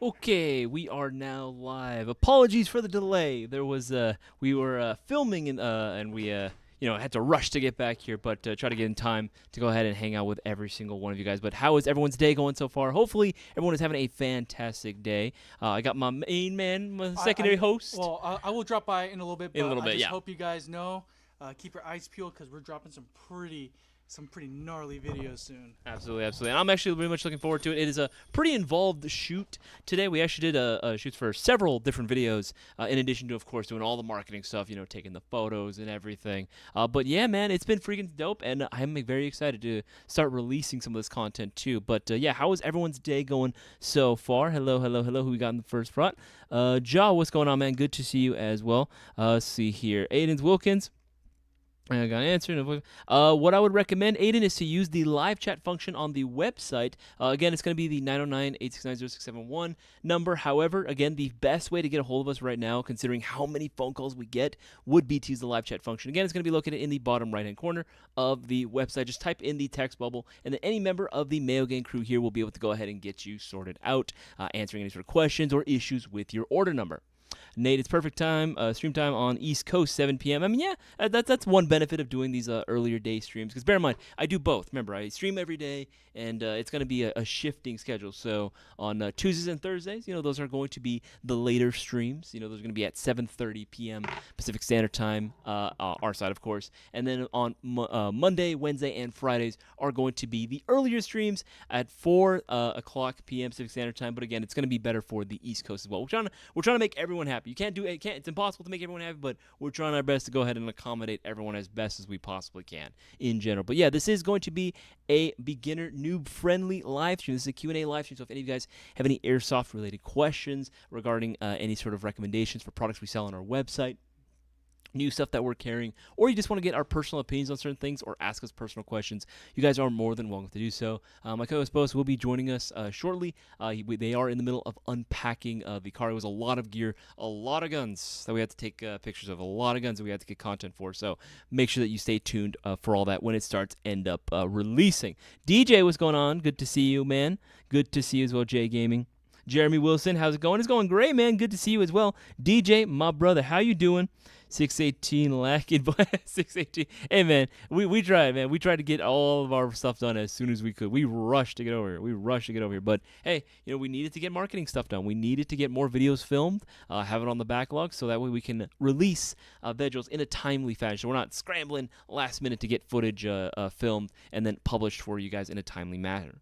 Okay, we are now live. Apologies for the delay. There was we were filming and we had to rush to get back here, but try to get in time to go ahead and hang out with every single one of you guys. But how is everyone's day going so far? Hopefully, everyone is having a fantastic day. I got my main man, my secondary host, I will drop by in a little bit, in a but little I bit. just Yeah. hope you guys know, keep your eyes peeled because we're dropping some pretty gnarly videos soon. Absolutely, absolutely. And I'm actually very much looking forward to it. It is a pretty involved shoot today. We actually did shoots for several different videos, in addition to, of course, doing all the marketing stuff, taking the photos and everything. But yeah, man, it's been freaking dope, and I'm very excited to start releasing some of this content too. But yeah, how is everyone's day going so far? Hello, hello, hello. Who we got in the first front? Ja, what's going on, man? Good to see you as well. Let's see here. Aiden's Wilkins. I got an answer. What I would recommend, Aiden, is to use the live chat function on the website. Again, it's going to be the 909-869-0671 number. However, again, the best way to get a hold of us right now, considering how many phone calls we get, would be to use the live chat function. Again, it's going to be located in the bottom right-hand corner of the website. Just type in the text bubble, and then any member of the Mayo Gang crew here will be able to go ahead and get you sorted out, answering any sort of questions or issues with your order number. Nate, it's perfect time, stream time on East Coast, 7 p.m. I mean, yeah, that's one benefit of doing these earlier day streams. Because bear in mind, I do both. Remember, I stream every day, and it's going to be a shifting schedule. So on Tuesdays and Thursdays, those are going to be the later streams. Those are going to be at 7:30 p.m. Pacific Standard Time, our side, of course. And then on Monday, Wednesday, and Fridays are going to be the earlier streams at 4 o'clock p.m. Pacific Standard Time. But again, it's going to be better for the East Coast as well. We're trying to make everyone happy. You can't do it. It's impossible to make everyone happy, but we're trying our best to go ahead and accommodate everyone as best as we possibly can in general. But yeah, this is going to be a beginner, noob-friendly live stream. This is a Q&A live stream, so if any of you guys have any Airsoft-related questions regarding any sort of recommendations for products we sell on our website, new stuff that we're carrying, or you just want to get our personal opinions on certain things or ask us personal questions, you guys are more than welcome to do so. My co-host Bowas will be joining us shortly. They are in the middle of unpacking the car. It was a lot of gear, a lot of guns that we had to take pictures of, a lot of guns that we had to get content for, so make sure that you stay tuned for all that when it starts end up releasing. DJ, what's going on? Good to see you, man. Good to see you as well, J Gaming. Jeremy Wilson, how's it going? It's going great, man. Good to see you as well. DJ, my brother, how you doing? 618 lacking, 618. Hey, man, we tried, man. We tried to get all of our stuff done as soon as we could. We rushed to get over here. But hey, we needed to get marketing stuff done. We needed to get more videos filmed, have it on the backlog, so that way we can release visuals in a timely fashion. So we're not scrambling last minute to get footage filmed and then published for you guys in a timely manner.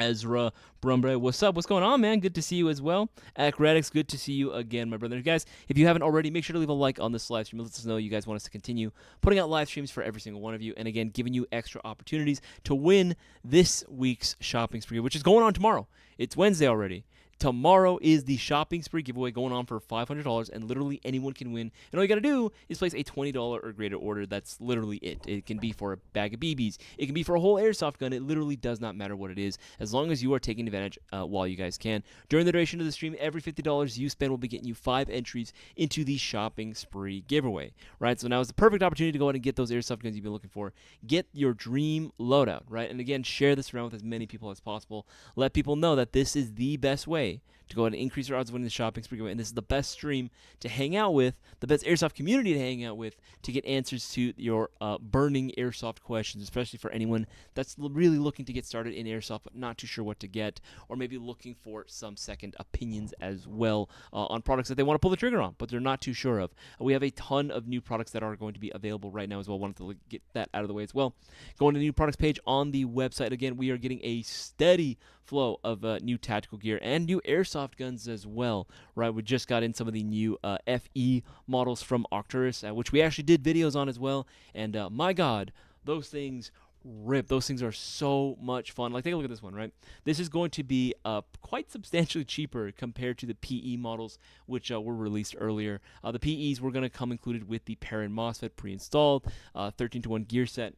Ezra Brumbre, what's up? What's going on, man? Good to see you as well. Acratics, good to see you again, my brother. Guys, if you haven't already, make sure to leave a like on this live stream. Let us know you guys want us to continue putting out live streams for every single one of you. And again, giving you extra opportunities to win this week's shopping spree, which is going on tomorrow. It's Wednesday already. Tomorrow is the shopping spree giveaway going on for $500, and literally anyone can win. And all you got to do is place a $20 or greater order. That's literally it. It can be for a bag of BBs. It can be for a whole airsoft gun. It literally does not matter what it is, as long as you are taking advantage while you guys can. During the duration of the stream, every $50 you spend will be getting you 5 entries into the shopping spree giveaway, right? So now is the perfect opportunity to go ahead and get those airsoft guns you've been looking for. Get your dream loadout, right? And again, share this around with as many people as possible. Let people know that this is the best way to go ahead and increase your odds of winning the shopping spree. And this is the best stream to hang out with, the best airsoft community to hang out with, to get answers to your burning airsoft questions, especially for anyone that's really looking to get started in airsoft but not too sure what to get, or maybe looking for some second opinions as well on products that they want to pull the trigger on but they're not too sure of. We have a ton of new products that are going to be available right now as well. Wanted to get that out of the way as well. Going to the new products page on the website. Again, we are getting a steady flow of new tactical gear and new airsoft guns as well, right? We just got in some of the new FE models from Arcturus, which we actually did videos on as well, and my god, those things rip. Those things are so much fun. Like, take a look at this one, right? This is going to be quite substantially cheaper compared to the PE models, which were released earlier. The PEs were going to come included with the Parent MOSFET pre-installed, 13-to-1 gear set,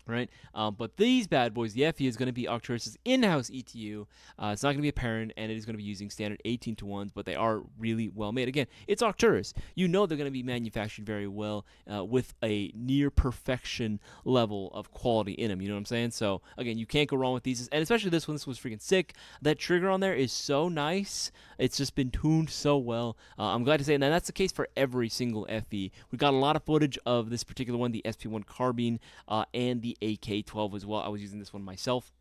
right? But these bad boys, the FE is going to be Arcturus' in-house ETU. It's not going to be a parent, and it is going to be using standard 18-1s, but they are really well made. Again, it's Arcturus. You know they're going to be manufactured very well with a near perfection level of quality in them. You know what I'm saying? So again, you can't go wrong with these, and especially this one. This was freaking sick. That trigger on there is so nice. It's just been tuned so well. I'm glad to say, and that's the case for every single FE. We got a lot of footage of this particular one, the SP1 carbine, and the AK-12 as well. I was using this one myself.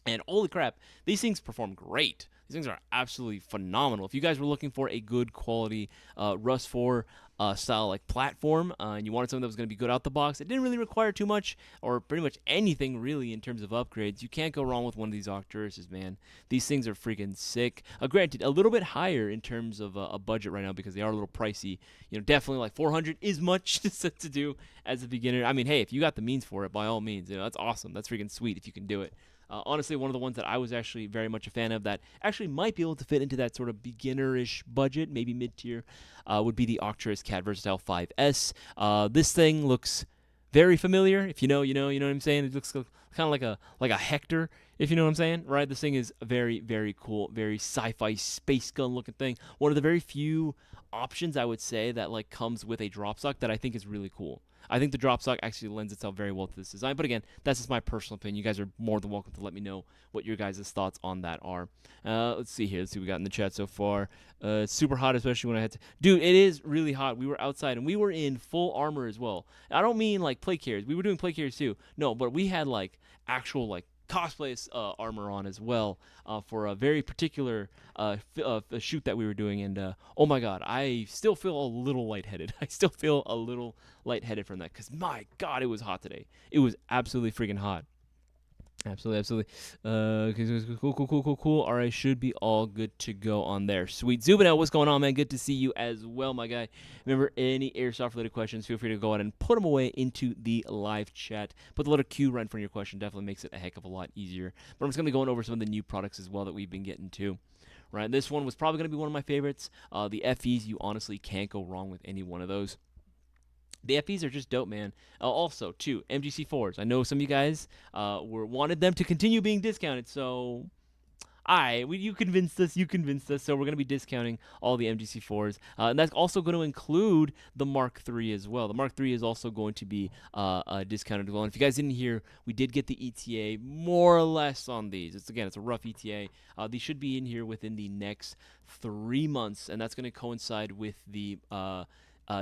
And holy crap, these things perform great. These things are absolutely phenomenal. If you guys were looking for a good quality Rust 4 style like platform, and you wanted something that was going to be good out the box, it didn't really require too much or pretty much anything really in terms of upgrades. You can't go wrong with one of these Arcturuses, man. These things are freaking sick. Granted, a little bit higher in terms of a budget right now because they are a little pricey. You know, definitely like 400 is much to do as a beginner. I mean, hey, if you got the means for it, by all means, you know, that's awesome. That's freaking sweet if you can do it. Honestly, one of the ones that I was actually very much a fan of that actually might be able to fit into that sort of beginner-ish budget, maybe mid-tier, would be the Arcturus Cat Versatile 5S. This thing looks very familiar. If you know, you know what I'm saying? It looks kind of like a Hector, if you know what I'm saying, right? This thing is very, very cool, very sci-fi space gun looking thing. One of the very few options I would say that like comes with a drop stock that I think is really cool. I think the drop stock actually lends itself very well to this design. But again, that's just my personal opinion. You guys are more than welcome to let me know what your guys' thoughts on that are. Let's see here. Let's see what we got in the chat so far. Super hot, especially when I had to... Dude, it is really hot. We were outside, and we were in full armor as well. I don't mean, like, plate carriers. We were doing plate carriers, too. No, but we had, like, actual, like, cosplay armor on as well for a very particular shoot that we were doing, and oh my god, I still feel a little lightheaded. I still feel a little lightheaded from that because my god, it was hot today. It was absolutely freaking hot. Absolutely. Cool. All right, should be all good to go on there. Sweet. Zubinel, what's going on, man? Good to see you as well, my guy. Remember, any airsoft-related questions, feel free to go ahead and put them away into the live chat. Put the letter Q right in front of your question. Definitely makes it a heck of a lot easier. But I'm just going to be going over some of the new products as well that we've been getting to. Right, this one was probably going to be one of my favorites. The FEs, you honestly can't go wrong with any one of those. The FEs are just dope, man. Also, too, MGC4s. I know some of you guys wanted them to continue being discounted, so you convinced us. So we're going to be discounting all the MGC4s. And that's also going to include the Mark III as well. The Mark III is also going to be discounted as well. And if you guys didn't hear, we did get the ETA more or less on these. It's a rough ETA. These should be in here within the next 3 months, and that's going to coincide with the...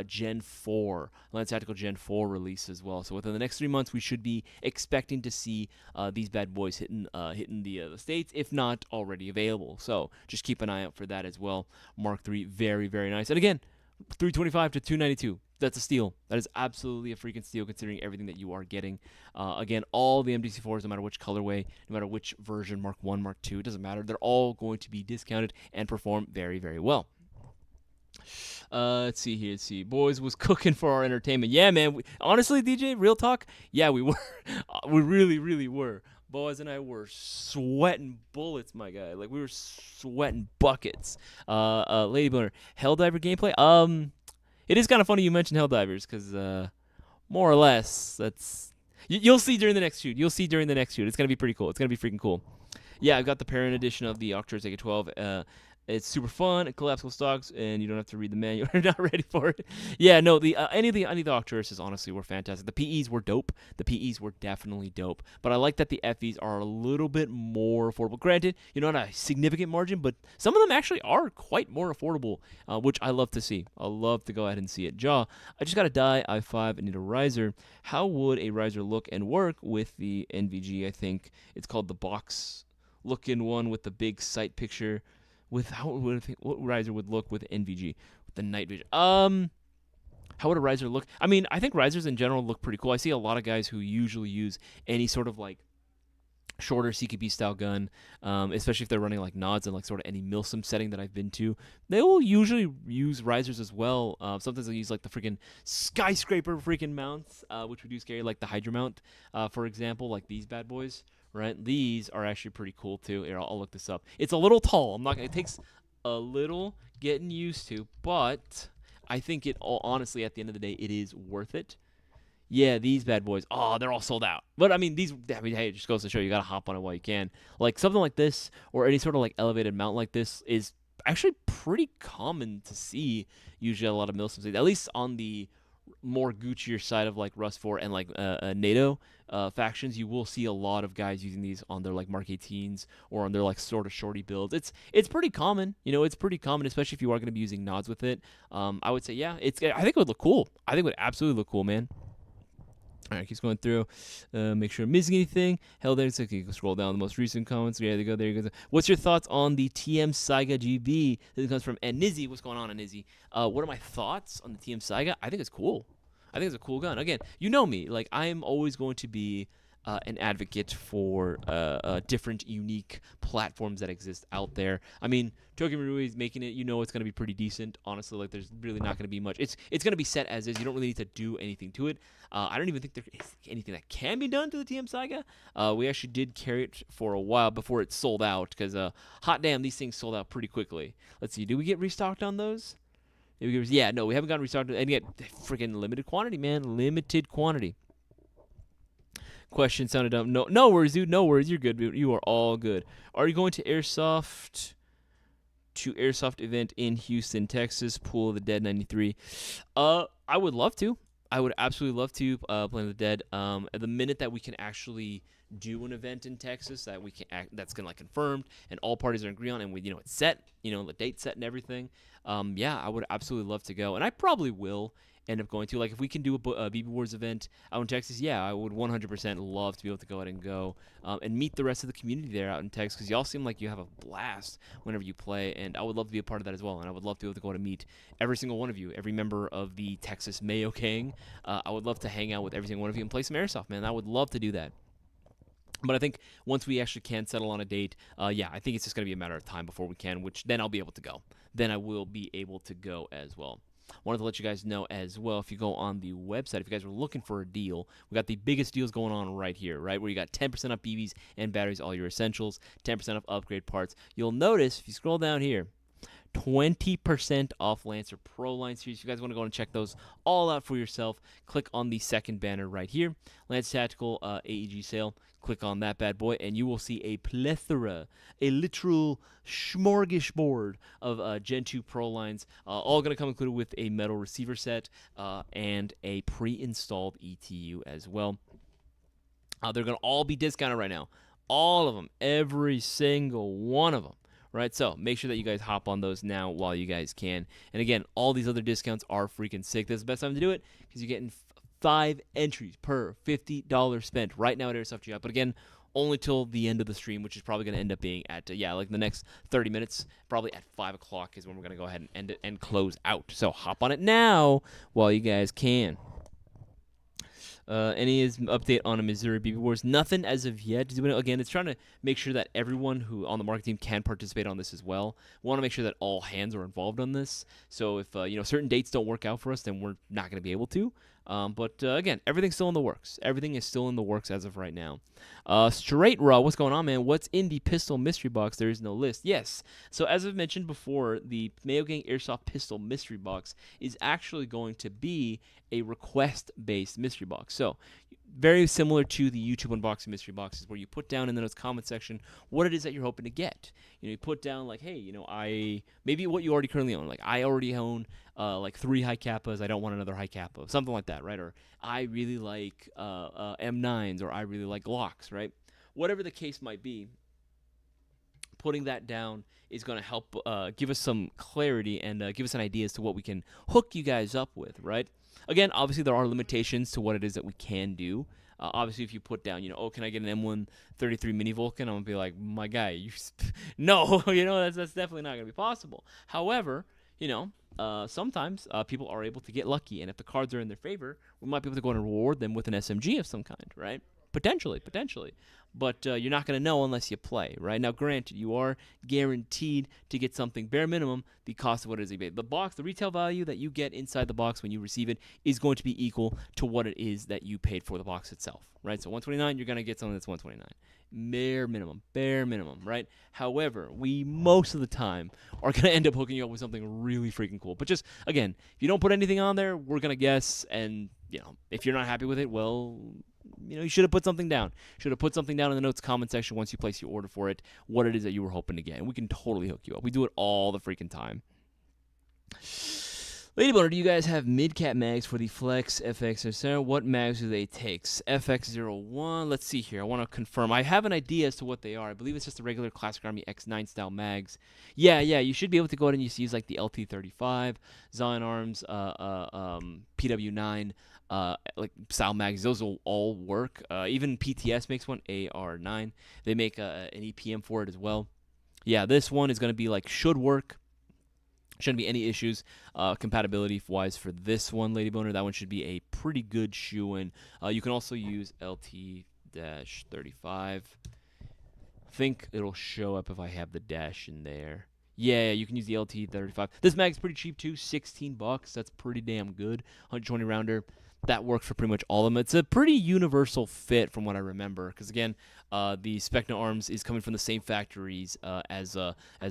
Gen 4, Lance Tactical Gen 4 release as well. So within the next 3 months, we should be expecting to see these bad boys hitting the States, if not already available. So just keep an eye out for that as well. Mark III, very, very nice. And again, $325 to $292. That's a steal. That is absolutely a freaking steal considering everything that you are getting. Again, all the MDC4s, no matter which colorway, no matter which version, Mark 1, Mark 2, it doesn't matter. They're all going to be discounted and perform very, very well. Let's see. Boys was cooking for our entertainment. Yeah, man. Honestly, DJ, real talk. Yeah, we were. We really, really were. Boaz and I were sweating bullets, my guy. Like, we were sweating buckets. Lady Boner, Helldiver gameplay. It is kind of funny you mentioned Helldivers because, more or less, that's... You'll see during the next shoot. It's going to be pretty cool. It's going to be freaking cool. Yeah, I've got the parent edition of the Arcturus AK-12. It's super fun. It collapsible stocks, and you don't have to read the manual. You're not ready for it. Yeah, no. Any of the Arcturuses honestly were fantastic. The PEs were dope. The PEs were definitely dope. But I like that the FEs are a little bit more affordable. Granted, not a significant margin, but some of them actually are quite more affordable, which I love to see. I love to go ahead and see it. Jaw, I just got a die i5 and need a riser. How would a riser look and work with the NVG? I think it's called the box looking one with the big sight picture. What riser would look with NVG, with the night vision? How would a riser look? I mean, I think risers in general look pretty cool. I see a lot of guys who usually use any sort of like shorter CQB style gun, especially if they're running like nods and like sort of any milsim setting that I've been to. They will usually use risers as well. Sometimes they use like the freaking skyscraper freaking mounts, which we do carry, like the Hydra mount, for example, like these bad boys. Right, these are actually pretty cool too. Here, I'll look this up. It's a little tall. It takes a little getting used to, but I think honestly, at the end of the day, it is worth it. Yeah, these bad boys. Oh, they're all sold out. But I mean, hey, it just goes to show you gotta hop on it while you can. Like something like this, or any sort of like elevated mount like this, is actually pretty common to see. Usually, at a lot of milsims, at least on the more Guccier side of like Rust 4 and like NATO factions, you will see a lot of guys using these on their like Mark 18s or on their like sort of shorty builds. It's pretty common, it's pretty common, especially if you are going to be using nods with it. I would say, yeah, I think it would look cool. I think it would absolutely look cool, man. All right, keeps going through. Make sure I'm missing anything. Hell, there's okay. You can scroll down the most recent comments. Yeah, there you go. There you go. What's your thoughts on the TM Saiga GB? This comes from Anizzy. What's going on, Anizzy? What are my thoughts on the TM Saiga? I think it's cool. I think it's a cool gun. Again, you know me. Like, I am always going to be an advocate for different, unique platforms that exist out there. I mean, Tokyo Marui is making it. It's going to be pretty decent. Honestly, like, there's really not going to be much. It's going to be set as is. You don't really need to do anything to it. I don't even think there is anything that can be done to the TM Saiga. We actually did carry it for a while before it sold out because, hot damn, these things sold out pretty quickly. Let's see. Do we get restocked on those? Yeah, no, we haven't gotten restocked. And yet, freaking limited quantity, man. Limited quantity. Question sounded dumb. No worries, dude. No worries. You're good, dude. You are all good. Are you going to Airsoft event in Houston, Texas? Pool of the Dead 93. I would love to. I would absolutely love to play the Dead. The minute that we can actually do an event in Texas that's gonna like confirmed and all parties are agree on and it's set, the date's set and everything. Yeah, I would absolutely love to go, and I probably will end up going to. Like, if we can do a BB Wars event out in Texas, yeah, I would 100% love to be able to go ahead and go and meet the rest of the community there out in Texas, because y'all seem like you have a blast whenever you play, and I would love to be a part of that as well, and I would love to be able to go and meet every single one of you, every member of the Texas Mayo Gang. I would love to hang out with every single one of you and play some Airsoft, man. I would love to do that. But I think once we actually can settle on a date, yeah, I think it's just going to be a matter of time before we can, which then I'll be able to go. Then I will be able to go as well. Wanted to let you guys know as well, if you go on the website, if you guys are looking for a deal, we got the biggest deals going on right here, right? Where you got 10% off BBs and batteries, all your essentials, 10% off upgrade parts. You'll notice, if you scroll down here, 20% off Lancer Pro Line Series. If you guys want to go and check those all out for yourself, click on the second banner right here. Lance Tactical AEG sale. Click on that bad boy, and you will see a plethora, a literal smorgasbord of Gen 2 Pro lines, all going to come included with a metal receiver set and a pre-installed ETU as well. They're going to all be discounted right now. All of them. Every single one of them. Right, so make sure that you guys hop on those now while you guys can. And again, all these other discounts are freaking sick. This is the best time to do it because you're getting 5 entries per $50 spent right now at Airsoft GI. But again, only till the end of the stream, which is probably going to end up being at, like the next 30 minutes, probably at 5 o'clock is when we're going to go ahead and end it and close out. So hop on it now while you guys can. Any update on a Missouri BB Wars? Nothing as of yet. Again, it's trying to make sure that everyone who on the marketing team can participate on this as well. We want to make sure that all hands are involved on this. So if certain dates don't work out for us, then we're not going to be able to. But again, everything's still in the works. Everything is still in the works as of right now. Straight Raw, what's going on, man? What's in the pistol mystery box? There is no list. Yes. So as I've mentioned before, the Mayo Gang Airsoft pistol mystery box is actually going to be a request-based mystery box. So very similar to the YouTube unboxing mystery boxes, where you put down in the comment section what it is that you're hoping to get. You put down like, hey, I maybe what you already currently own. Like, I already own like 3 high kappas. I don't want another high kappa, something like that, right? Or I really like M9s, or I really like Glocks, right? Whatever the case might be, putting that down is going to help give us some clarity and give us an idea as to what we can hook you guys up with, right? Again, obviously there are limitations to what it is that we can do. Obviously, if you put down, can I get an M133 Mini Vulcan? I'm going to be like, my guy, no, that's definitely not going to be possible. However, sometimes people are able to get lucky, and if the cards are in their favor, we might be able to go and reward them with an SMG of some kind, right? Potentially. But you're not going to know unless you play, right? Now, granted, you are guaranteed to get something, bare minimum, the cost of what it is. The box, the retail value that you get inside the box when you receive it is going to be equal to what it is that you paid for the box itself, right? So $129, you're going to get something that's $129. Bare minimum, right? However, we most of the time are going to end up hooking you up with something really freaking cool. But just, again, if you don't put anything on there, we're going to guess, and if you're not happy with it, well, you should have put something down. Should have put something down in the notes comment section once you place your order for it, what it is that you were hoping to get. And we can totally hook you up. We do it all the freaking time. Lady Boner, do you guys have mid-cap mags for the Flex FX, etc.? What mags do they take? FX01. Let's see here. I want to confirm. I have an idea as to what they are. I believe it's just the regular Classic Army X9 style mags. Yeah. You should be able to go ahead and use like the LT35, Zion Arms, PW9, like style mags. Those will all work. Even PTS makes one, AR9. They make an EPM for it as well. Yeah, this one is going to be like should work. Shouldn't be any issues compatibility-wise for this one, Lady Boner. That one should be a pretty good shoe-in. You can also use LT-35. I think it'll show up if I have the dash in there. Yeah, you can use the LT-35. This mag's pretty cheap, too. $16. That's pretty damn good. 120 rounder. That works for pretty much all of them. It's a pretty universal fit from what I remember. Because, again, the Specna Arms is coming from the same factories as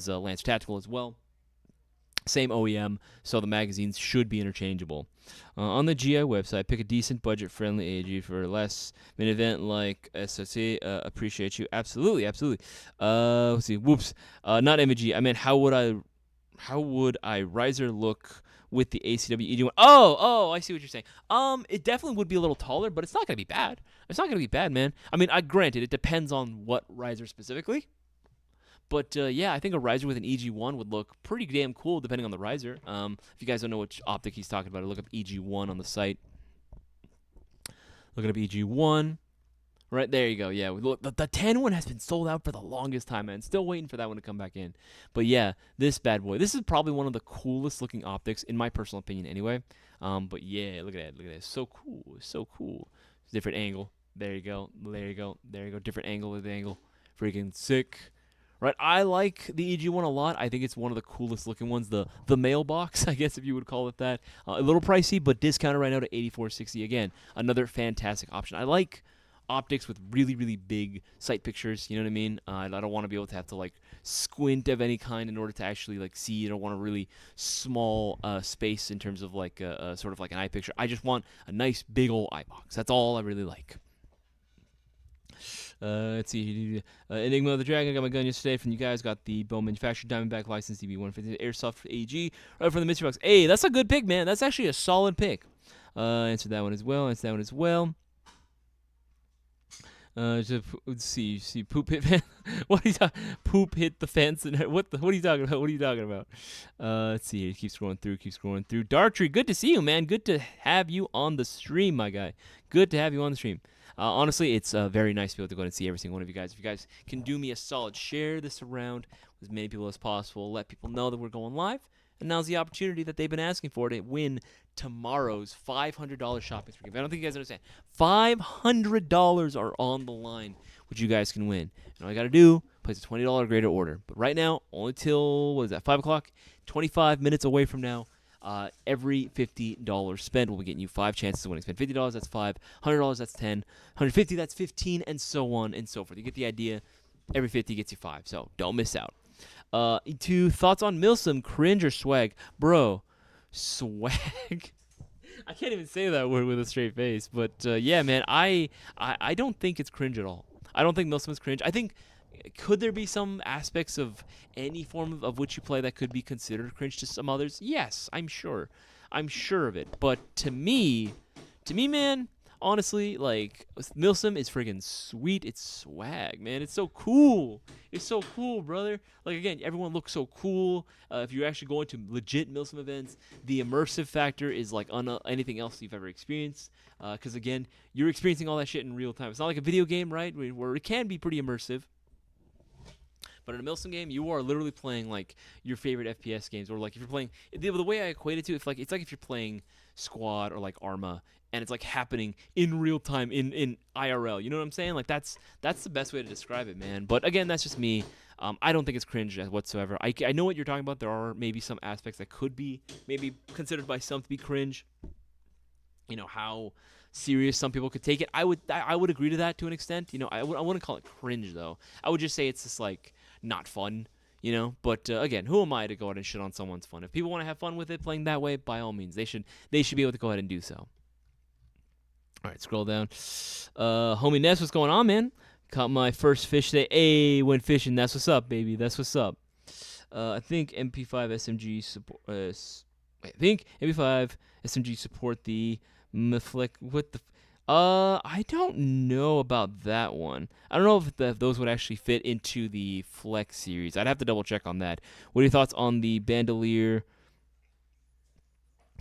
Lance Tactical as well. Same OEM, so the magazines should be interchangeable. On the GI website, pick a decent budget-friendly AG for less. An event like SOC, appreciate you. Absolutely. Let's see. Whoops. Not MG. I meant how would I riser look with the ACW EG1? Oh, I see what you're saying. It definitely would be a little taller, but it's not gonna be bad. It's not gonna be bad, man. I mean, granted, it depends on what riser specifically. But, yeah, I think a riser with an EG1 would look pretty damn cool depending on the riser. If you guys don't know which optic he's talking about, look up EG1 on the site. Look up EG1. Right, there you go. Yeah, look, the 10 one has been sold out for the longest time, man. Still waiting for that one to come back in. But, yeah, this bad boy. This is probably one of the coolest looking optics, in my personal opinion anyway. But, yeah, look at that. It's so cool. Different angle. There you go. Different angle with angle. Freaking sick. Right, I like the EG1 a lot. I think it's one of the coolest looking ones. The mailbox, I guess if you would call it that. A little pricey, but discounted right now to $84.60. Again, another fantastic option. I like optics with really, really big sight pictures. You know what I mean? I don't want to be able to have to like squint of any kind in order to actually like see. I don't want a really small space in terms of like sort of like an eye picture. I just want a nice big old eye box. That's all I really like. Let's see. Enigma of the Dragon. I got my gun yesterday from you guys. Got the Bow Manufactured Diamondback License DB150 Airsoft AG. Right from the mystery box. Hey, that's a good pick, man. That's actually a solid pick. Answer that one as well. Let's see. Poop hit fan. What are you talking? Poop hit the fence. And what are you talking about? Let's see. Keep scrolling through. Dartree, good to see you, man. Good to have you on the stream, my guy. Good to have you on the stream. Honestly, it's very nice to be able to go and see every single one of you guys. If you guys can do me a solid, share this around with as many people as possible. Let people know that we're going live. And now's the opportunity that they've been asking for to win tomorrow's $500 shopping spree. I don't think you guys understand. $500 are on the line, which you guys can win. And all you got to do, place a $20 greater order. But right now, only till, 5 o'clock? 25 minutes away from now. Every $50 spent will be getting you 5 chances of winning. Spend $50, that's 5. $100, that's 10. $150, that's 15, and so on and so forth. You get the idea. Every 50 gets you 5, so don't miss out. To thoughts on Milsim, cringe or swag? Bro, swag. I can't even say that word with a straight face, but yeah, man, I don't think it's cringe at all. I don't think Milsim is cringe. I think, could there be some aspects of any form of which you play that could be considered cringe to some others? Yes, I'm sure. I'm sure of it. But to me, man, honestly, like, Milsim is friggin' sweet. It's swag, man. It's so cool. It's so cool, brother. Like, again, everyone looks so cool. If you're actually going to legit Milsim events, the immersive factor is like anything else you've ever experienced. Because, again, you're experiencing all that shit in real time. It's not like a video game, right, where it can be pretty immersive. But in a Milsim game, you are literally playing like your favorite FPS games, or like if you're playing the way I equate it to, it's like if you're playing Squad or like Arma, and it's like happening in real time in IRL. You know what I'm saying? Like that's the best way to describe it, man. But again, that's just me. I don't think it's cringe whatsoever. I know what you're talking about. There are maybe some aspects that could be maybe considered by some to be cringe. You know how serious some people could take it. I would agree to that to an extent. You know, I wouldn't call it cringe though. I would just say it's just like not fun, you know. But again, who am I to go out and shit on someone's fun? If people want to have fun with it playing that way, by all means, they should be able to go ahead and do so. All right, scroll down. Homie Ness, what's going on, man? Caught my first fish today. Hey, went fishing. That's what's up, baby. That's what's up. I think MP5 SMG support. I think MP5 SMG support the Mflick. What the? I don't know about that one. I don't know if those would actually fit into the Flex series. I'd have to double check on that. What are your thoughts on the Bandolier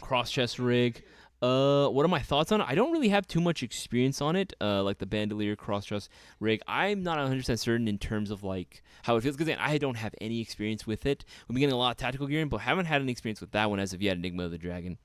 cross chest rig? What are my thoughts on it? I don't really have too much experience on it, like the Bandolier cross chest rig. I'm not 100% certain in terms of like how it feels, because I don't have any experience with it. We've been getting a lot of tactical gear in, but haven't had any experience with that one as of yet. Enigma of the Dragon.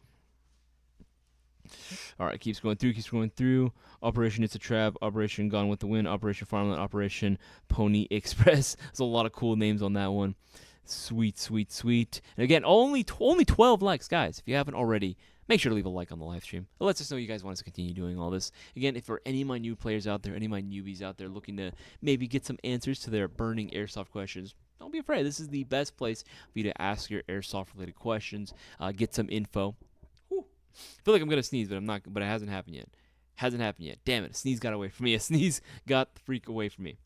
All right, keeps going through. Operation It's a Trap, Operation Gone with the Wind, Operation Farmland, Operation Pony Express. There's a lot of cool names on that one. Sweet, sweet, sweet. And again, only 12 likes, guys. If you haven't already, make sure to leave a like on the live stream. It lets us know you guys want us to continue doing all this. Again, if for any of my new players out there, any of my newbies out there looking to maybe get some answers to their burning airsoft questions, don't be afraid. This is the best place for you to ask your airsoft-related questions, get some info. I feel like I'm gonna sneeze, but I'm not. But it hasn't happened yet. Damn it! A sneeze got away from me. A sneeze got the freak away from me.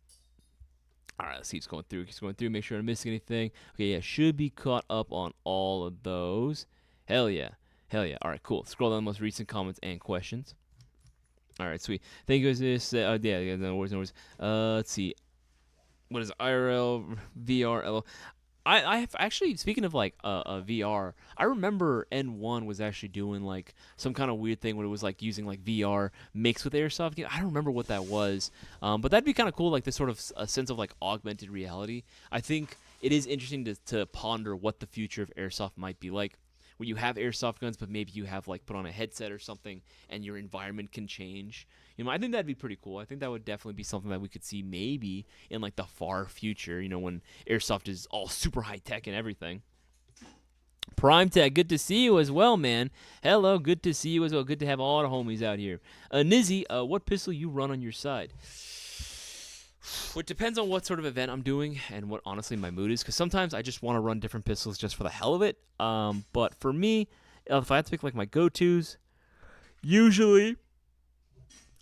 All right, let's see. Keeps going through. Make sure I don't miss anything. Okay, yeah, should be caught up on all of those. Hell yeah. All right, cool. Scroll down the most recent comments and questions. All right, sweet. Thank you guys. No worries. Let's see. What is it? IRL, VR, LO? I have actually, speaking of like VR, I remember N1 was actually doing like some kind of weird thing where it was like using like VR mixed with airsoft. I don't remember what that was, but that'd be kind of cool, like this sort of a sense of like augmented reality. I think it is interesting to ponder what the future of airsoft might be like, where you have airsoft guns, but maybe you have like put on a headset or something, and your environment can change. I think that'd be pretty cool. I think that would definitely be something that we could see maybe in like the far future, when airsoft is all super high tech and everything. Prime Tech, good to see you as well, man. Hello, good to see you as well. Good to have all the homies out here. Nizzy, what pistol you run on your side? It depends on what sort of event I'm doing and what honestly my mood is, because sometimes I just want to run different pistols just for the hell of it. But for me, if I have to pick like my go-tos, usually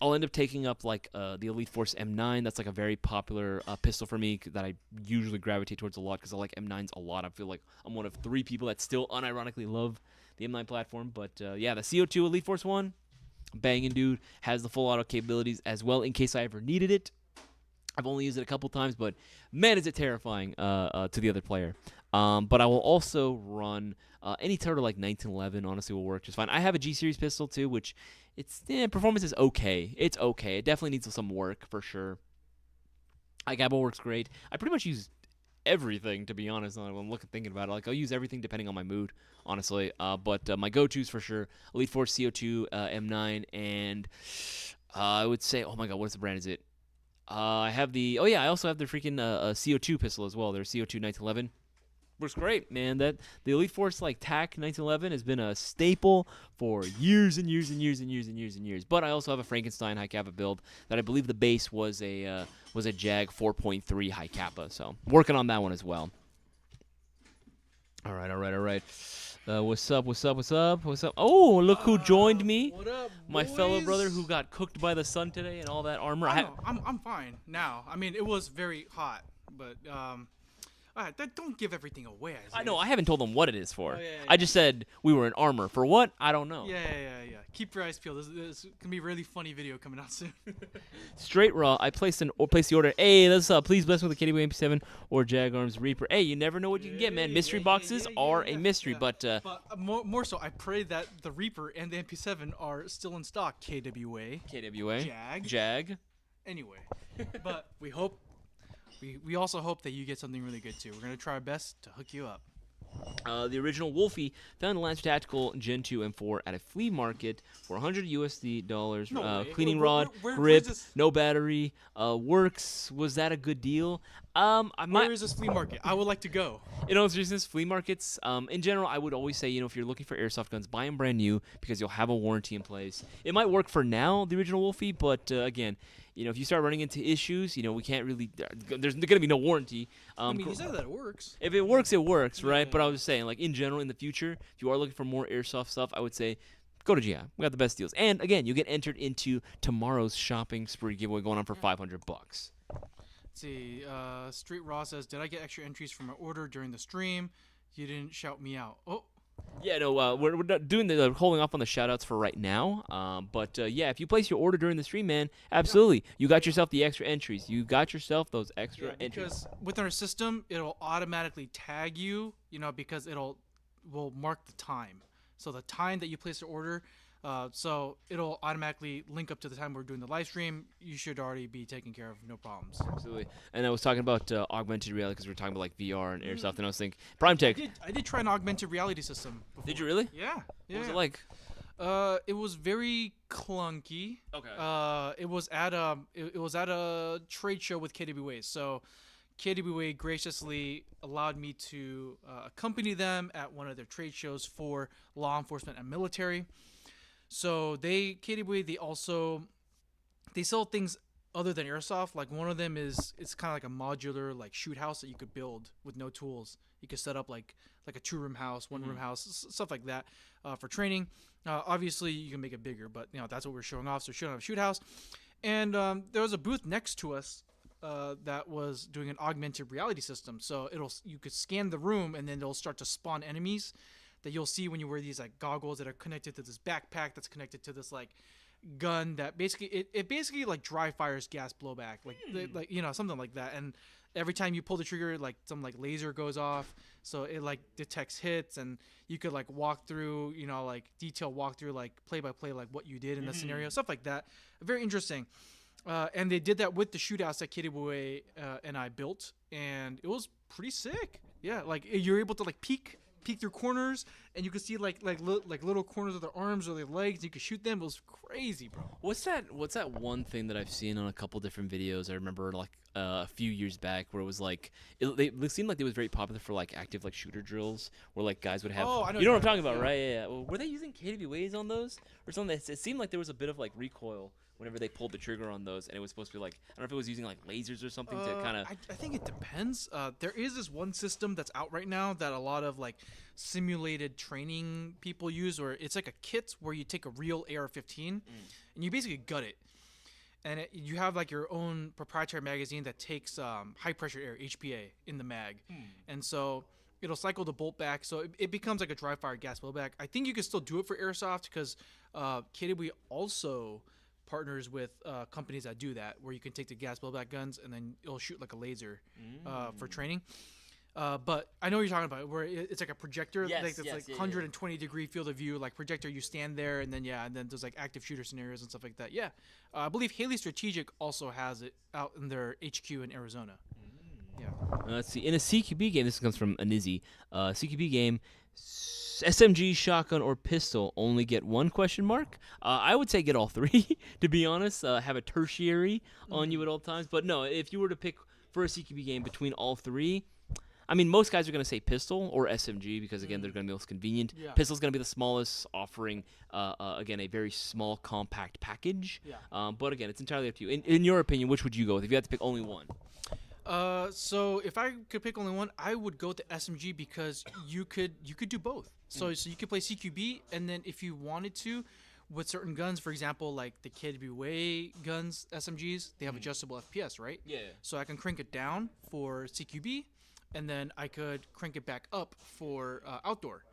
I'll end up taking up like the Elite Force M9. That's like a very popular pistol for me that I usually gravitate towards a lot because I like M9s a lot. I feel like I'm one of 3 people that still unironically love the M9 platform. But yeah, the CO2 Elite Force 1, banging dude, has the full auto capabilities as well in case I ever needed it. I've only used it a couple times, but man, is it terrifying to the other player. But I will also run any sort of like 1911. Honestly, will work just fine. I have a G series pistol too, which performance is okay. It's okay. It definitely needs some work for sure. iGabble works great. I pretty much use everything, to be honest. When I'm thinking about it, like I'll use everything depending on my mood, honestly. But my go-tos for sure: Elite Force CO2, M9, and I would say, oh my god, what's the brand? Is it? I have the. Oh yeah, I also have the freaking CO2 pistol as well. Their CO2 1911 works great, man. That the Elite Force like TAC 1911 has been a staple for years and years and years and years and years and years. But I also have a Frankenstein high kappa build that I believe the base was a Jag 4.3 high kappa. So working on that one as well. All right. What's up? Oh, look who joined me. What up, my boys? fellow brother who got cooked by the sun today and all that armor. I'm fine now. I mean, it was very hot, but don't give everything away. Isaias. I know. I haven't told them what it is for. Oh, yeah. I just said we were in armor. For what? I don't know. Yeah. Keep your eyes peeled. This gonna be a really funny video coming out soon. Straight raw. I placed the order. Hey, that's please bless me with the KDW MP7 or Jag Arms Reaper. Hey, you never know what you can get, man. Mystery boxes are a mystery, but more so, I pray that the Reaper and the MP7 are still in stock. KWA. Jag. Anyway, but we hope. We also hope that you get something really good too. We're gonna try our best to hook you up. The original Wolfie found a Lancer Tactical Gen 2 M4 at a flea market for $100 No way. cleaning rod, grip, no battery, works. Was that a good deal? Where is this flea market? I would like to go. In all seriousness, flea markets, in general, I would always say, if you're looking for airsoft guns, buy them brand new because you'll have a warranty in place. It might work for now, the original Wolfie, but again, if you start running into issues, we can't really. There's going to be no warranty. I mean, you said that it works. If it works, it works, right? Yeah. But I was saying, like in general, in the future, if you are looking for more airsoft stuff, I would say go to GI. We got the best deals. And again, you get entered into tomorrow's shopping spree giveaway going on for $500. Let's see. Street Raw says, "Did I get extra entries for my order during the stream? You didn't shout me out." Oh. Yeah, no, we're not doing the holding off on the shout-outs for right now. But yeah, if you place your order during the stream, man, absolutely. You got yourself the extra entries. You got yourself those extra entries. Because within our system, it'll automatically tag you, because will mark the time. So the time that you place your order, so it'll automatically link up to the time we're doing the live stream. You should already be taken care of, no problems. Absolutely. And I was talking about augmented reality because we were talking about like VR and Airsoft, and I was thinking Prime Tech. I did try an augmented reality system before. Did you really? Yeah. What was it like? It was very clunky. Okay. It was at a trade show with KWA. So KWA graciously allowed me to accompany them at one of their trade shows for law enforcement and military. So KWA, they sell things other than Airsoft. Like one of them it's kind of like a modular like shoot house that you could build with no tools. You could set up like a 2-room house, 1-room house, stuff like that for training. Obviously, you can make it bigger, but that's what we're showing off. So we're showing off a shoot house, and there was a booth next to us that was doing an augmented reality system. So you could scan the room, and then it'll start to spawn enemies that you'll see when you wear these like goggles that are connected to this backpack that's connected to this like gun that basically it basically like dry fires gas blowback, like something like that. And every time you pull the trigger, like some like laser goes off, so it like detects hits, and you could like walk through, like detail walk through like play by play like what you did in the scenario, stuff like that. Very interesting. And they did that with the shootouts that KWA and I built, and it was pretty sick. Yeah, like you're able to like peek through corners, and you could see like little corners of their arms or their legs. You could shoot them. It was crazy, bro. What's that one thing that I've seen on a couple different videos? I remember like a few years back where it was like it seemed like it was very popular for like active like shooter drills where like guys would have. Oh, I know you know what I'm talking about, right? Yeah. Well, were they using KWAs on those or something? It seemed like there was a bit of like recoil whenever they pulled the trigger on those, and it was supposed to be like, I don't know if it was using like lasers or something to kind of. I think it depends. There is this one system that's out right now that a lot of like simulated training people use, or it's like a kit where you take a real AR-15 and you basically gut it, and you have like your own proprietary magazine that takes high pressure air (HPA) in the mag, and so it'll cycle the bolt back, so it becomes like a dry fire gas blowback. I think you can still do it for Airsoft because KW also partners with companies that do that, where you can take the gas blowback guns and then it'll shoot like a laser for training. But I know what you're talking about, where it's like a projector, like 120 degree field of view, like projector. You stand there, and then there's like active shooter scenarios and stuff like that. Yeah, I believe Haley Strategic also has it out in their HQ in Arizona. Yeah. Let's see. In a CQB game, this comes from Anizzi. CQB game, SMG, shotgun, or pistol only get one question mark? I would say get all three, to be honest. Have a tertiary on you at all times. But no, if you were to pick for a CQB game between all three, I mean, most guys are going to say pistol or SMG because, again, they're going to be most convenient. Yeah. Pistol's going to be the smallest, offering, again, a very small, compact package. Yeah. But, again, it's entirely up to you. In your opinion, which would you go with if you had to pick only one? So if I could pick only one, I would go with the SMG because you could do both. So you could play CQB, and then if you wanted to, with certain guns, for example, like the KWA guns, SMGs, they have adjustable FPS, right? Yeah. So I can crank it down for CQB, and then I could crank it back up for outdoor.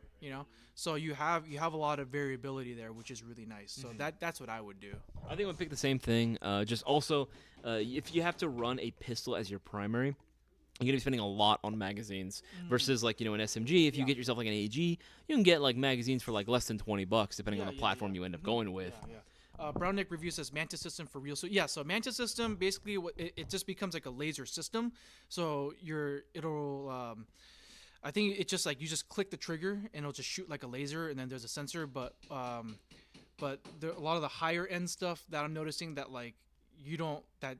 So you have a lot of variability there, which is really nice. So that's what I would do. I think I would pick the same thing. Just also, if you have to run a pistol as your primary, you're gonna be spending a lot on magazines versus like an SMG. If you get yourself like an AG, you can get like magazines for like less than $20 depending on the platform you end up going with. Brown Nick Review says Mantis system for real. So so Mantis system basically it just becomes like a laser system. So I think it's just like you just click the trigger and it'll just shoot like a laser, and then there's a sensor. But there a lot of the higher end stuff that I'm noticing that like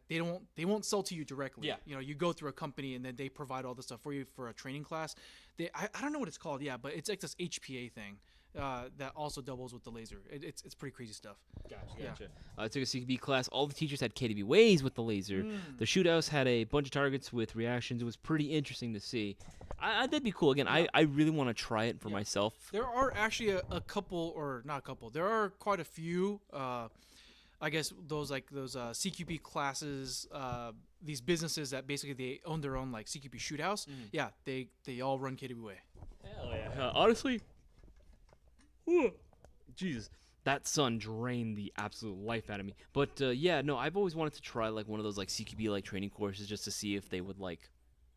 they won't sell to you directly. Yeah. You go through a company and then they provide all the stuff for you for a training class. I don't know what it's called. Yeah, but it's like this HPA thing. that also doubles with the laser. It's pretty crazy stuff. Gotcha. I took a CQB class. All the teachers had KWAs with the laser. The shootouts had a bunch of targets with reactions. It was pretty interesting to see. That'd be cool. Again, I really want to try it for myself. There are actually a couple, or not a couple. There are quite a few. I guess those CQB classes. These businesses that basically they own their own like CQB shoot house. Yeah, they all run KWA. Hell yeah. Honestly, Jesus, that sun drained the absolute life out of me. But yeah, no, I've always wanted to try like one of those like CQB like training courses just to see if they would like,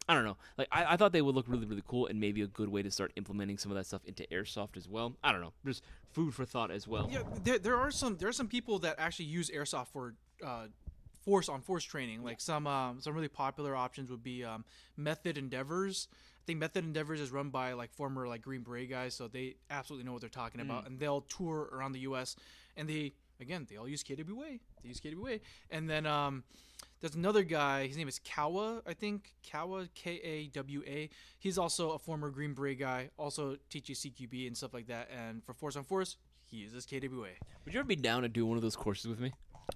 I don't know, like I thought they would look really, really cool and maybe a good way to start implementing some of that stuff into Airsoft as well. I don't know, just food for thought as well. Yeah, there are some people that actually use Airsoft for force on force training. Like some really popular options would be Method Endeavors. I think Method Endeavors is run by like former like Green Beret guys, so they absolutely know what they're talking about, and they'll tour around the U.S. and they all use KWA. They use KWA, and then there's another guy. His name is Kawa, I think. Kawa, Kawa. He's also a former Green Beret guy. Also teaches CQB and stuff like that. And for force on force, he uses KWA. Would you ever be down to do one of those courses with me?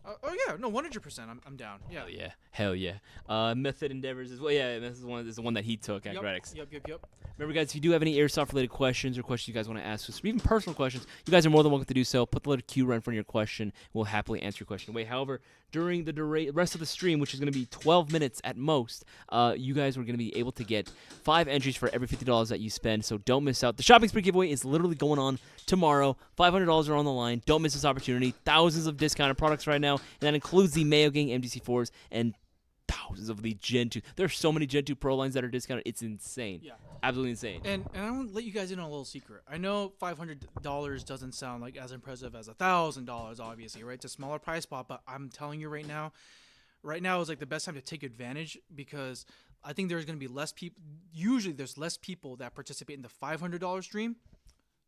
Oh yeah, no, 100%. I'm down. Yeah. Hell yeah. Method Endeavors as well. Yeah, this is the one that he took at Gradix. Yep. Remember, guys, if you do have any Airsoft related questions or questions you guys want to ask us, or even personal questions, you guys are more than welcome to do so. Put the letter Q right in front of your question. We'll happily answer your question. However, during the rest of the stream, which is going to be 12 minutes at most, you guys are going to be able to get 5 entries for every $50 that you spend. So don't miss out. The shopping spree giveaway is literally going on tomorrow. $500 are on the line. Don't miss this opportunity. Thousands of discounted products right now, and that includes the Mayo Gang MDC4s and thousands of the Gen 2. There are so many Gen 2 Pro lines that are discounted. It's insane. Yeah. Absolutely insane. And I want to let you guys in on a little secret. I know $500 doesn't sound like as impressive as $1,000, obviously, right? It's a smaller price spot, but I'm telling you right now is like the best time to take advantage, because I think there's going to be less people. Usually there's less people that participate in the $500 stream.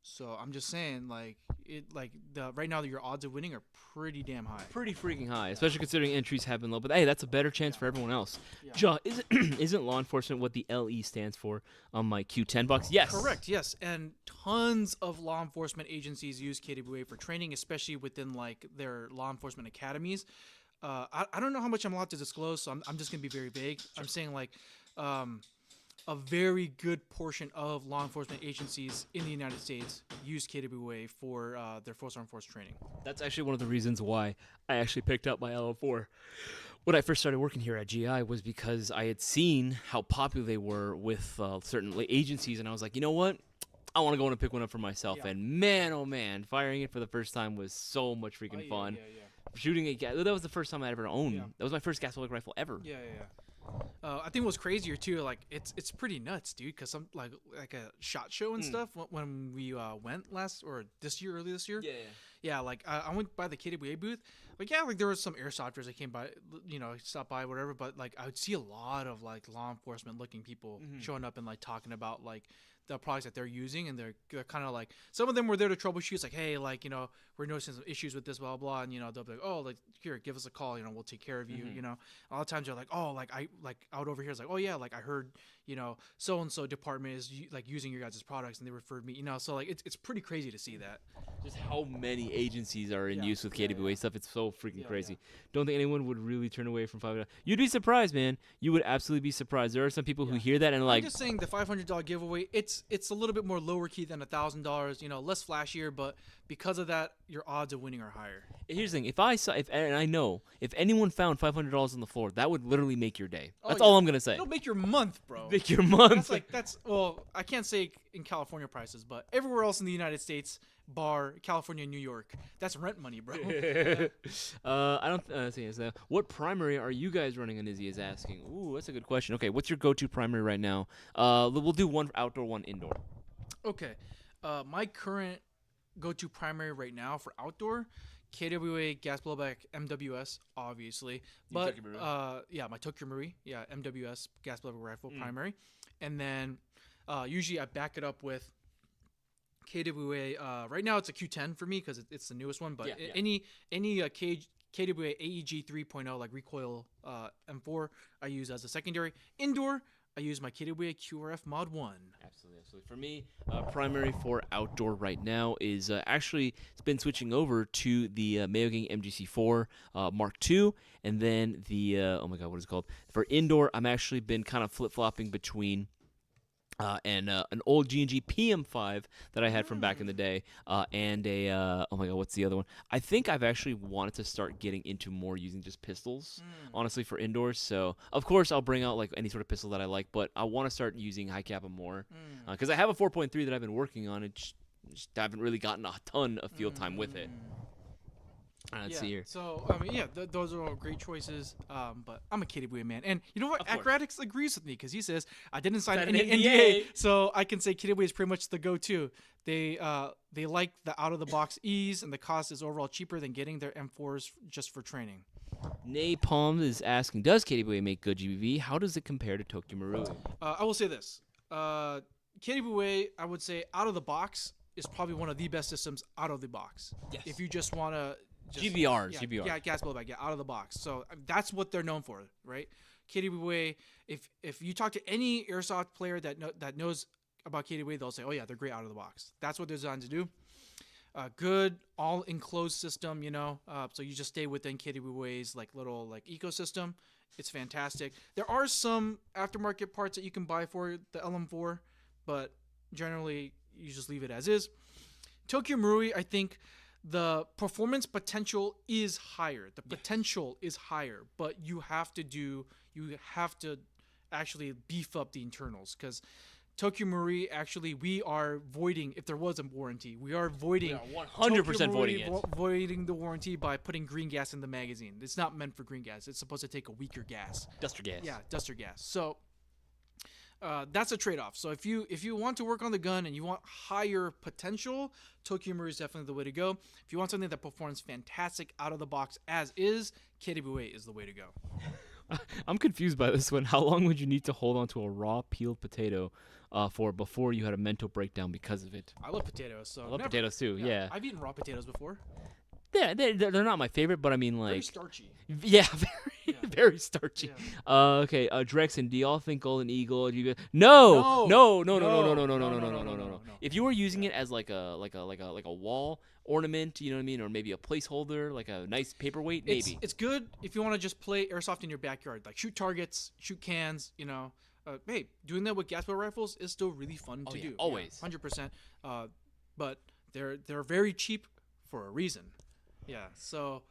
So I'm just saying, right now your odds of winning are pretty damn high. Pretty freaking high, especially considering entries have been low. But hey, that's a better chance for everyone else. Yeah. Isn't law enforcement what the LE stands for on my Q10 box? Yes. Correct. Yes, and tons of law enforcement agencies use KWA for training, especially within like their law enforcement academies. I don't know how much I'm allowed to disclose, so I'm just gonna be very vague. Sure. I'm saying like. A very good portion of law enforcement agencies in the United States use KWA for their force-on-force training. That's actually one of the reasons why I actually picked up my LO4. When I first started working here at GI was because I had seen how popular they were with certain agencies, and I was like, you know what? I want to go in and pick one up for myself. Yeah. And man, oh man, firing it for the first time was so much freaking fun. Shooting a gas, that was the first time I ever owned. Yeah. That was my first gas public rifle ever. Yeah. I think what's crazier too, like it's pretty nuts, dude. Cause some like a SHOT Show and stuff when we went early this year. Yeah. Like I went by the KWA booth. Like there was some airsofters that came by, stopped by, whatever. But like I would see a lot of like law enforcement looking people showing up and like talking about like the products that they're using, and they're kind of like, some of them were there to troubleshoot. It's like, hey, like we're noticing some issues with this, blah blah, and they'll be like, oh, like here, give us a call, we'll take care of you. A lot of times they're like, oh, like I out over here, it's like, oh yeah, like I heard so and so department is like using your guys' products, and they referred me, so like it's pretty crazy to see that. Just how many agencies are in use with KWA stuff. It's so freaking crazy. Don't think anyone would really turn away from $500. You'd be surprised, man. You would absolutely be surprised. There are some people who hear that and like. I'm just saying the $500 giveaway. It's a little bit more lower key than $1,000. Less flashier, but because of that, your odds of winning are higher. Here's the thing: if anyone found $500 on the floor, that would literally make your day. That's all I'm gonna say. It'll make your month, bro. Make your month. Well, I can't say in California prices, but everywhere else in the United States, bar California, New York, that's rent money, bro. I don't see this. What primary are you guys running? Izzy is asking. Ooh, that's a good question. Okay, what's your go-to primary right now? We'll do one outdoor, one indoor. Okay, my current go-to primary right now for outdoor, KWA gas blowback MWS, obviously. But my Tokyo Marui, MWS gas blowback rifle primary, and then usually I back it up with KWA. Right now it's a Q10 for me because it's the newest one. But any KWA AEG 3.0 like recoil M4 I use as a secondary. Indoor, I use my KWA QRF Mod 1. Absolutely. For me, primary for outdoor right now is actually it's been switching over to the Mayo Gang MGC4 Mark II, and then the oh my god, what is it called? For indoor, I'm actually been kind of flip-flopping between and an old G&G PM5 that I had from back in the day, and a oh my god, what's the other one? I think I've actually wanted to start getting into more using just pistols, honestly, for indoors. So of course I'll bring out like any sort of pistol that I like, but I want to start using high cap more because I have a 4.3 that I've been working on. It just haven't really gotten a ton of field time with it. Let's see here. So, I mean, those are all great choices. But I'm a KWA man. And you know what? Acrobatics agrees with me because he says, I didn't sign any NDA. So I can say KWA is pretty much the go-to. They like the out-of-the-box ease, and the cost is overall cheaper than getting their M4s just for training. Napalm is asking, does KWA make good GBV? How does it compare to Tokyo Marui? I will say this. KWA, I would say, out of the box is probably one of the best systems out of the box. Yes. If you just want to... GBR. Yeah, gas blowback, out of the box. So that's what they're known for, right? KWA, if you talk to any airsoft player that knows about KWA, they'll say, oh yeah, they're great out of the box. That's what they're designed to do. Good, all enclosed system, so you just stay within KWA's little ecosystem. It's fantastic. There are some aftermarket parts that you can buy for the LM4, but generally you just leave it as is. Tokyo Marui, I think the performance potential is higher. The potential is higher, but you have to actually beef up the internals, because Tokyo Marui, actually, we are voiding, if there was a warranty, we are voiding. We are 100% voiding it. Voiding the warranty by putting green gas in the magazine. It's not meant for green gas. It's supposed to take a weaker gas. Duster gas. Yeah, duster gas. So that's a trade-off. So if you want to work on the gun and you want higher potential, Tokyo Marui is definitely the way to go. If you want something that performs fantastic out of the box as is, KWA is the way to go. I'm confused by this one. How long would you need to hold on to a raw peeled potato for before you had a mental breakdown because of it? I love potatoes. So I love potatoes too. Yeah. I've eaten raw potatoes before. Yeah, they're not my favorite, but I mean, like, very starchy. Yeah, very starchy. Yeah. Okay, Drexen, do y'all think Golden Eagle? No. No. If you were using it as like a wall ornament, you know what I mean, or maybe a placeholder, like a nice paperweight, maybe. It's good if you want to just play airsoft in your backyard, like shoot targets, shoot cans. Hey, doing that with gas barrel rifles is still really fun to do. Always, 100%. But they're very cheap for a reason. Yeah, so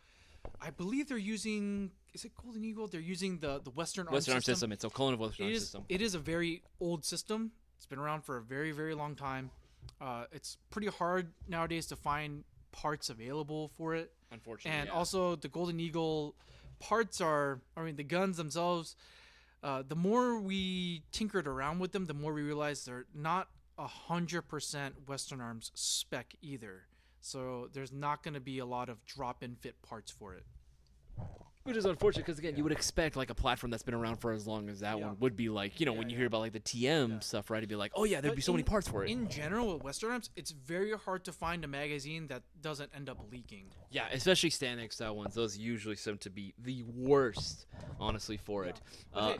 I believe they're using, is it Golden Eagle? They're using the Western Arm system. It's a clone of Western Arm system. It is a very old system. It's been around for a very, very long time. It's pretty hard nowadays to find parts available for it. Unfortunately, and also the Golden Eagle parts the guns themselves, the more we tinkered around with them, the more we realized they're not 100% Western Arms spec either. So there's not going to be a lot of drop-in fit parts for it. Which is unfortunate because, again, you would expect like a platform that's been around for as long as that one would be like, when you hear about like the TM stuff, right? It'd be like, oh yeah, there'd be so many parts for it. In general, with Western Arms, it's very hard to find a magazine that doesn't end up leaking. Yeah, especially Stanek style ones. Those usually seem to be the worst, honestly, for it. Hey,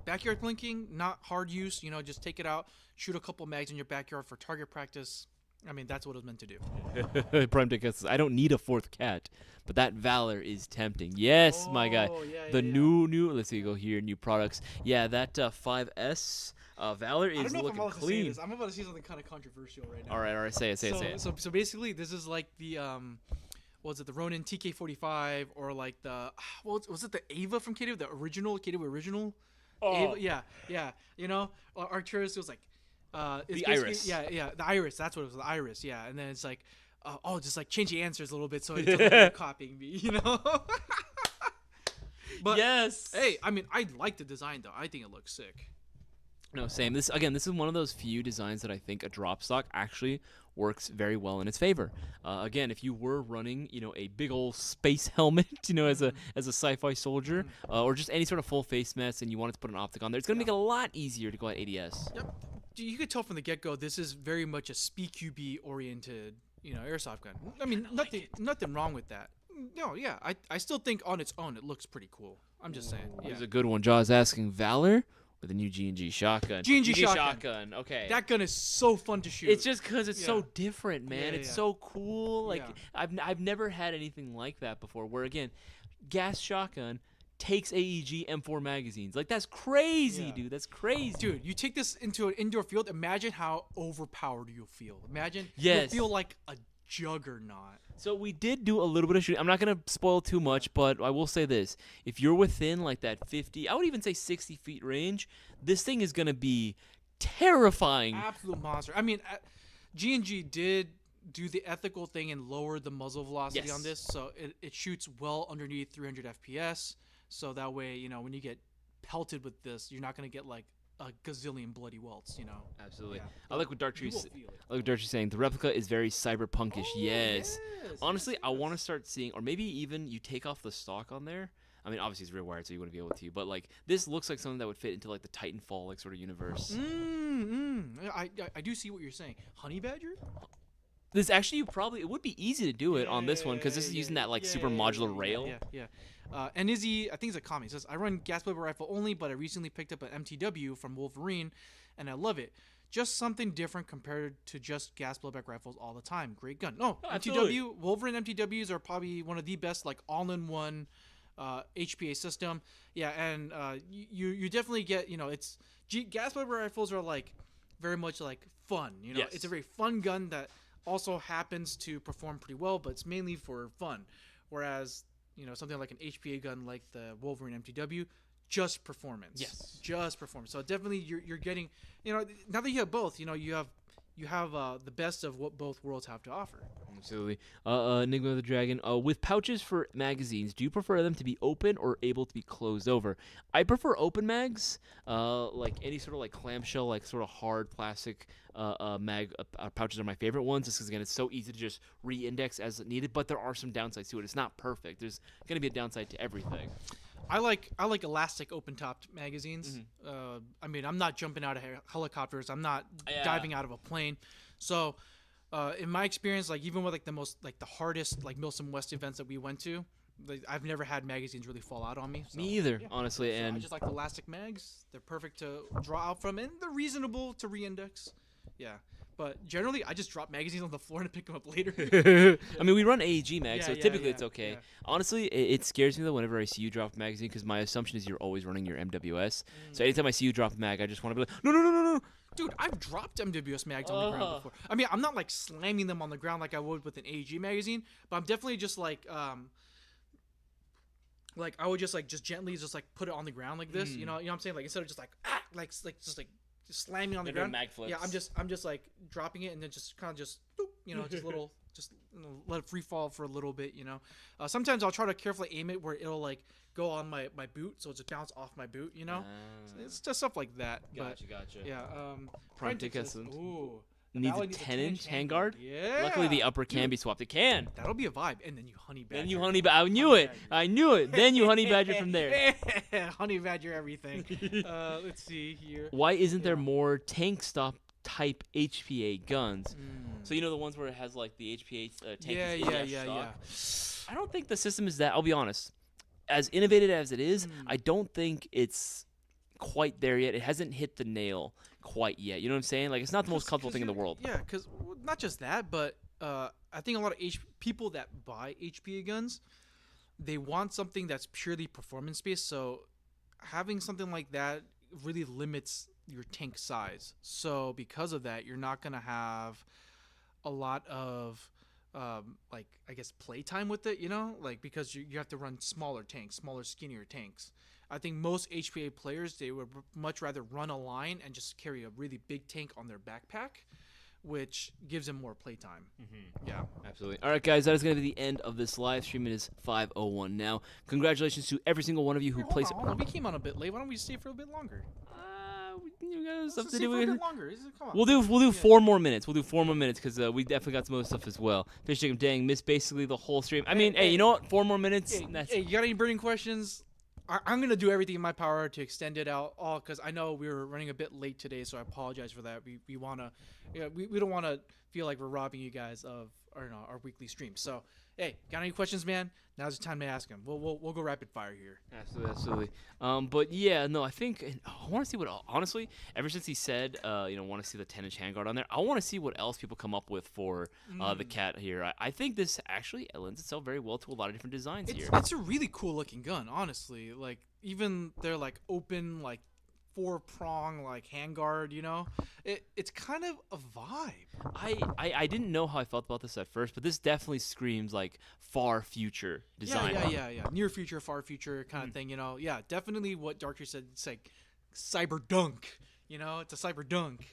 backyard blinking, not hard use. Just take it out, shoot a couple mags in your backyard for target practice. I mean, that's what it was meant to do. Prime Dick says, I don't need a fourth cat, but that Valor is tempting. Yes, my guy. The new, let's see, go here, new products. Yeah, that 5S Valor is looking clean. I'm about to say something kind of controversial right now. All right, say it. So basically, this is like the, the Ronin TK45, or like the, was it the Ava from KW, the KW original? Oh. Ava, yeah. Arcturus, it was like, the Iris. The Iris. That's what it was. The Iris. Yeah, and then it's like, just like change the answers a little bit so it doesn't like copying me, But yes. Hey, I mean, I like the design though. I think it looks sick. No, same. This is one of those few designs that I think a drop stock actually works very well in its favor. Again, if you were running, a big old space helmet, as a sci-fi soldier, or just any sort of full face mask, and you wanted to put an optic on there, it's gonna make it a lot easier to go at ADS. Yep. You could tell from the get-go this is very much a SPQB oriented, airsoft gun. I mean, nothing wrong with that. No, yeah, I still think on its own it looks pretty cool. I'm just saying. Yeah. Here's a good one. Jaws asking, Valor with a new G&G shotgun. G&G shotgun. Okay. That gun is so fun to shoot. It's just because it's so different, man. Yeah, it's so cool. Like Yeah. I've never had anything like that before. Where again, gas shotgun takes AEG M4 magazines. Like that's crazy, dude. That's crazy. Dude, you take this into an indoor field. Imagine how overpowered you'll feel. Imagine Yes. you'll feel like a juggernaut. So we did do a little bit of shooting. I'm not gonna spoil too much, but I will say this: if you're within like that 50, I would even say 60 feet range, this thing is gonna be terrifying. Absolute monster. I mean, G&G did do the ethical thing and lower the muzzle velocity on this, so it shoots well underneath 300 FPS. So that way, you know, when you get pelted with this, you're not gonna get like a gazillion bloody welts, you know. Absolutely. Yeah. I like what Darktree's saying. The replica is very cyberpunkish. Yes. Honestly, I want to start seeing, or maybe even you take off the stock on there. I mean, obviously it's rear wired, so you wouldn't be able to. But like, this looks like something that would fit into like the Titanfall like sort of universe. I do see what you're saying. Honey Badger? This actually it would be easy to do it on this one because this is using that like super modular rail. Yeah. And Izzy, I think it's a comment. He says, I run gas blade rifle only, but I recently picked up an MTW from Wolverine, and I love it. Just something different compared to just gas blowback rifles all the time. Great gun. No, MTW, Wolverine MTWs are probably one of the best, like all-in-one HPA system. Yeah, and you definitely get, you know, it's gas blowback rifles are like very much like fun. You know, it's a very fun gun that also happens to perform pretty well, but it's mainly for fun. Whereas, you know, something like an HPA gun like the Wolverine MTW, just performance. Yes. Just performance. So definitely you're getting, you know, now that you have both, you know, you have the best of what both worlds have to offer. Absolutely. Enigma the Dragon. With pouches for magazines, do you prefer them to be open or able to be closed over? I prefer open mags. Like any sort of like clamshell, like sort of hard plastic pouches are my favorite ones. Just because again, it's so easy to just re-index as needed. But there are some downsides to it. It's not perfect. There's gonna be a downside to everything. I like elastic open-topped magazines. I mean, I'm not jumping out of helicopters. I'm not diving out of a plane. So, in my experience, like even with like the hardest like Milsim West events that we went to, like, I've never had magazines really fall out on me. So, me either, honestly. So and I just like elastic mags. They're perfect to draw out from, and they're reasonable to re-index. Yeah. But generally, I just drop magazines on the floor and pick them up later. I mean, we run AEG mags, so typically it's okay. Yeah. Honestly, it scares me though whenever I see you drop a magazine because my assumption is you're always running your MWS. So anytime I see you drop a mag, I just want to be like, no. Dude, I've dropped MWS mags on the ground before. I mean, I'm not like slamming them on the ground like I would with an AEG magazine, but I'm definitely just like I would just gently just like put it on the ground like this. You know what I'm saying? Like instead of just just slamming on the ground. Mag flips. Yeah, I'm just like dropping it and then just kind of just boop, you know, just let it free fall for a little bit, you know. Sometimes I'll try to carefully aim it where it'll like go on my boot, so it's just bounce off my boot, you know. So it's just stuff like that. Gotcha. Yeah. Ooh. Needs a 10-inch handguard. Yeah. Luckily, the upper can be swapped. It can. That'll be a vibe. And then you honey badger. I knew it. Then you honey badger from there. Honey badger everything. Let's see here. Why isn't there more tank stop type HPA guns? So you know the ones where it has like the HPA tank. Yeah. I don't think the system is that. I'll be honest. As innovative as it is, I don't think it's quite there yet. It hasn't hit the nail quite yet. You know what I'm saying? Like, it's not the most comfortable thing in the world. Yeah, because not just that, but I think a lot of people that buy HPA guns, they want something that's purely performance-based. So having something like that really limits your tank size. So because of that, you're not going to have a lot of like, I guess, playtime with it, you know? Like, because you have to run smaller tanks, skinnier tanks. I think most HPA players, they would much rather run a line and just carry a really big tank on their backpack, which gives them more playtime. Yeah. Absolutely. All right, guys, that is going to be the end of this live stream. It is 5:01 now. Congratulations to every single one of you who placed it. Hold on. We came on a bit late. Why don't we stay for a bit longer? We got stuff to do. do. Come on. We'll do 4 more minutes. We'll do 4 more minutes because we definitely got some other stuff as well. Fish Chicken Dang missed basically the whole stream. I mean, hey, you know what? 4 more minutes. Hey, you got any burning questions? I'm going to do everything in my power to extend it out all because I know we were running a bit late today, so I apologize for that. We want to, we don't want to feel like we're robbing you guys of our weekly stream. So hey, got any questions, man? Now's the time to ask them. We'll go rapid fire here. Absolutely. But yeah, no, I think I want to see what honestly. Ever since he said, want to see the 10-inch handguard on there, I want to see what else people come up with for the cat here. I think this actually lends itself very well to a lot of different designs here. It's a really cool looking gun, honestly. Like even they're like open, like 4-prong like handguard. It's kind of a vibe. I didn't know how I felt about this at first, but this definitely screams like far future design. Yeah. Near future, far future kind of thing. Yeah, definitely what Darker said. It's like cyber dunk. It's a cyber dunk.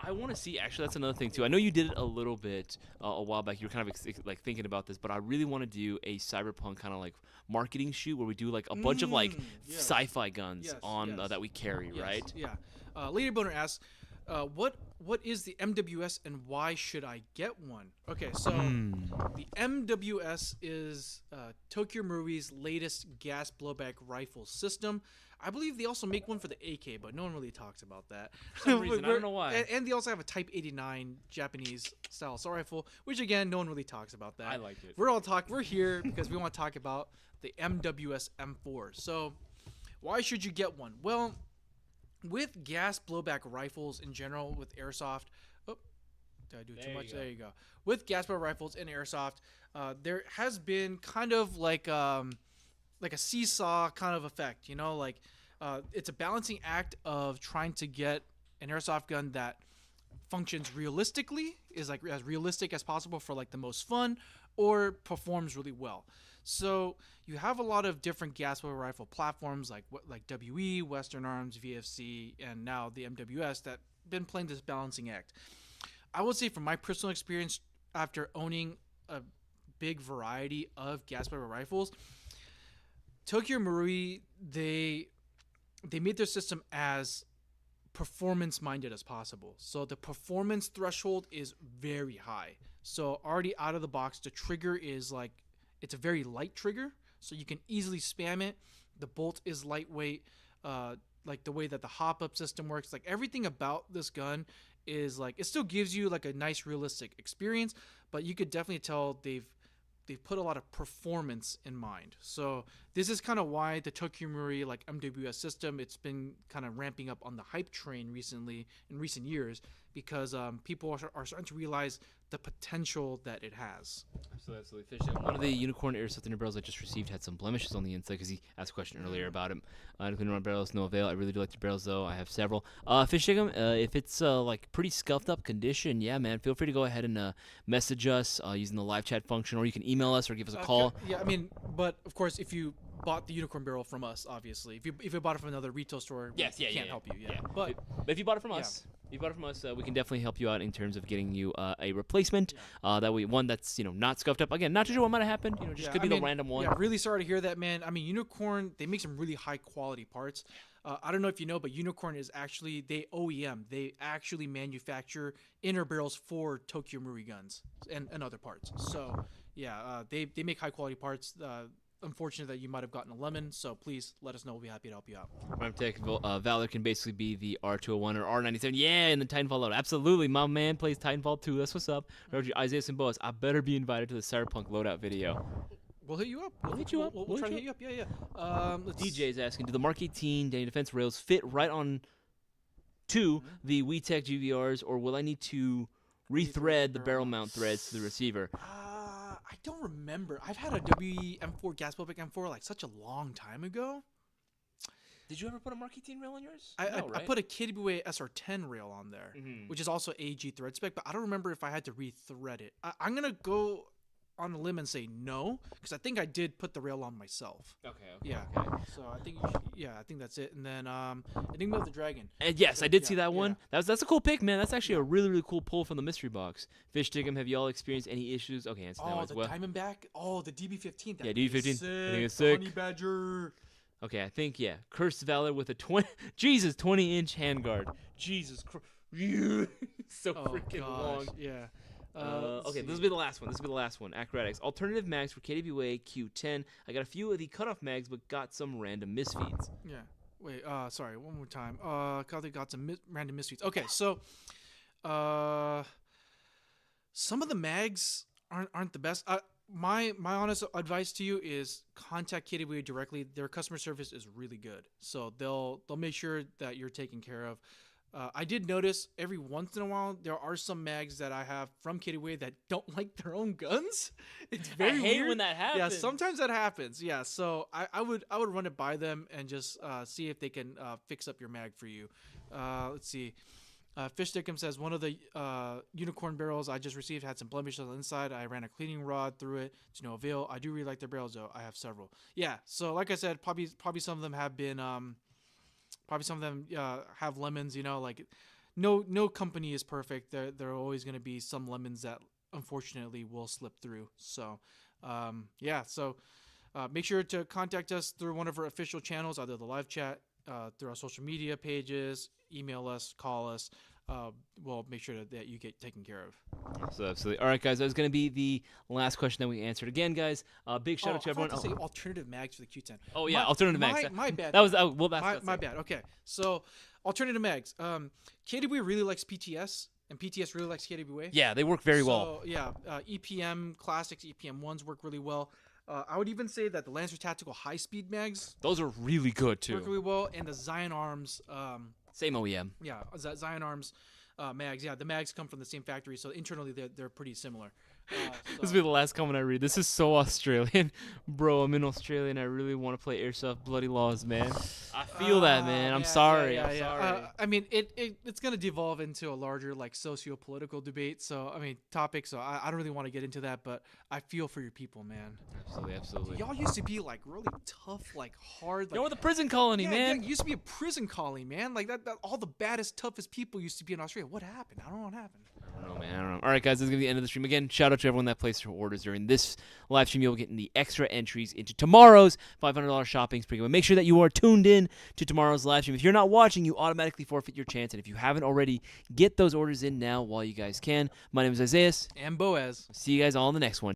I want to see. Actually, that's another thing too. I know you did it a little bit a while back. You were kind of like thinking about this, but I really want to do a cyberpunk kind of like marketing shoot where we do like a bunch of like sci-fi guns that we carry, right? Yeah. Lady Boner asks, what is the MWS and why should I get one? Okay, so the MWS is Tokyo Marui's latest gas blowback rifle system. I believe they also make one for the AK, but no one really talks about that. For some reason, I don't know why. And they also have a Type 89 Japanese style assault rifle, which again, no one really talks about that. I liked it. We're here because we want to talk about the MWS M4. So, why should you get one? Well, with gas blowback rifles in general, with airsoft, did I do too much? There you go. With gas blowback rifles in airsoft, there has been kind of like a seesaw kind of effect. It's a balancing act of trying to get an airsoft gun that functions realistically, is like as realistic as possible for like the most fun, or performs really well. So you have a lot of different gas blowback rifle platforms like WE, Western Arms, VFC, and now the MWS that been playing this balancing act. I would say from my personal experience, after owning a big variety of gas blowback rifles, Tokyo Marui, they made their system as performance minded as possible. So the performance threshold is very high. So already out of the box, the trigger is like, it's a very light trigger, so you can easily spam it. The bolt is lightweight. Like the way that the hop-up system works, like everything about this gun is like, it still gives you like a nice realistic experience, but you could definitely tell they've put a lot of performance in mind. So this is kind of why the Tokyo Marui like MWS system, it's been kind of ramping up on the hype train recently in recent years, because people are starting to realize the potential that it has. Absolutely. One of the unicorn airsoft barrels I just received had some blemishes on the inside because he asked a question earlier about him. Including my barrels, no avail. I really do like the barrels though. I have several. Fish Chicken, if it's like pretty scuffed up condition, yeah, man, feel free to go ahead and message us using the live chat function, or you can email us or give us a call. Yeah, I mean, but of course, if you bought the unicorn barrel from us, obviously, if you bought it from another retail store, we can't help you. Yeah. But if you bought it from us. If you bought it from us, we can definitely help you out in terms of getting you a replacement. That way, one that's not scuffed up. Again, not too sure what might have happened. Just could be the random one. Yeah, really sorry to hear that, man. I mean, Unicorn, they make some really high quality parts. I don't know if you know, but Unicorn is actually, they OEM. They actually manufacture inner barrels for Tokyo Marui guns and other parts. So yeah, they make high quality parts. Unfortunate that you might have gotten a lemon, so please let us know. We'll be happy to help you out. Prime Tech Valor can basically be the R201 or R97. Yeah, in the Titanfall loadout. Absolutely. My man plays Titanfall 2. That's what's up. Isaias and Bowas, I better be invited to the Cyberpunk loadout video. We'll hit you up. We'll hit you up. We'll try to hit you up. Yeah. DJ's asking, do the Mark 18 Danny Defense rails fit right on to the WeTech GVRs, or will I need to rethread the barrel mount threads to the receiver? I don't remember. I've had a WM4 gas blowback M4 like such a long time ago. Did you ever put a Mark 18 rail on yours? I put a KWA SR10 rail on there, which is also AG thread spec, but I don't remember if I had to rethread it. I'm going to go on a limb and say no, because I think I did put the rail on myself. Okay. Yeah. Okay. So I think I think that's it. And then Enigma of the Dragon. And yes, I did see that one. That's a cool pick, man. That's actually a really, really cool pull from the mystery box. Fish Diggum, have y'all experienced any issues? Okay, answer that one as well. Oh, the Diamondback. Oh, the DB15. Yeah, DB15. I think it's sick. Honey Badger. Okay, I think Cursed Valor with a 20-inch handguard. Jesus Christ. So freaking long. Yeah. Okay, this will be the last one. Acrobatics. Alternative mags for KWA Q10. I got a few of the cutoff mags, but got some random misfeeds. Yeah. Wait, sorry, one more time. Got some random misfeeds. Okay, so, some of the mags aren't the best. my honest advice to you is contact KWA directly. Their customer service is really good, so they'll make sure that you're taken care of. I did notice every once in a while there are some mags that I have from KWA that don't like their own guns. It's very I hate weird. when that happens. Yeah, sometimes that happens. Yeah, so I would run it by them and just see if they can fix up your mag for you. Let's see. Fish Stickum says one of the unicorn barrels I just received had some blemishes on the inside. I ran a cleaning rod through it to no avail. I do really like their barrels though. I have several. Yeah, so like I said, probably some of them have been probably some of them have lemons. You know, like no company is perfect. There are always going to be some lemons that unfortunately will slip through. So yeah, so make sure to contact us through one of our official channels, either the live chat, through our social media pages, email us, call us. We'll make sure that you get taken care of. So absolutely. All right, guys, that was going to be the last question that we answered. Again, guys, big shout out to everyone. I forgot to say alternative mags for the Q10. Oh yeah, alternative mags. My bad. That was my bad. Okay, so alternative mags. KWA really likes PTS, and PTS really likes KWA. Yeah, they work very well. So yeah, EPM classics, EPM ones work really well. I would even say that the Lancer Tactical high-speed mags, those are really good too. Work really well, and the Zion Arms. Same OEM. Yeah, Zion Arms mags. Yeah, the mags come from the same factory, so internally they're pretty similar. This will be the last comment I read. This is so Australian. Bro, I'm in Australia and I really want to play Airsoft Bloody Laws, man. I feel that, man. I'm sorry. I'm sorry. I mean, it's going to devolve into a larger, like, socio-political debate. So, I mean, topic. So, I don't really want to get into that, but I feel for your people, man. Absolutely, absolutely. Y'all used to be, like, really tough, like, hard. Like, You're the prison colony, man. Yeah, it used to be a prison colony, man. Like, that all the baddest, toughest people used to be in Australia. What happened? I don't know what happened. I don't know, man. I don't know. All right, guys, this is going to be the end of the stream. Again, shout out to everyone that placed their orders during this live stream. You'll get the extra entries into tomorrow's $500 shopping spree. But make sure that you are tuned in to tomorrow's live stream. If you're not watching, you automatically forfeit your chance. And if you haven't already, get those orders in now while you guys can. My name is Isaias. And Boaz. See you guys all in the next one.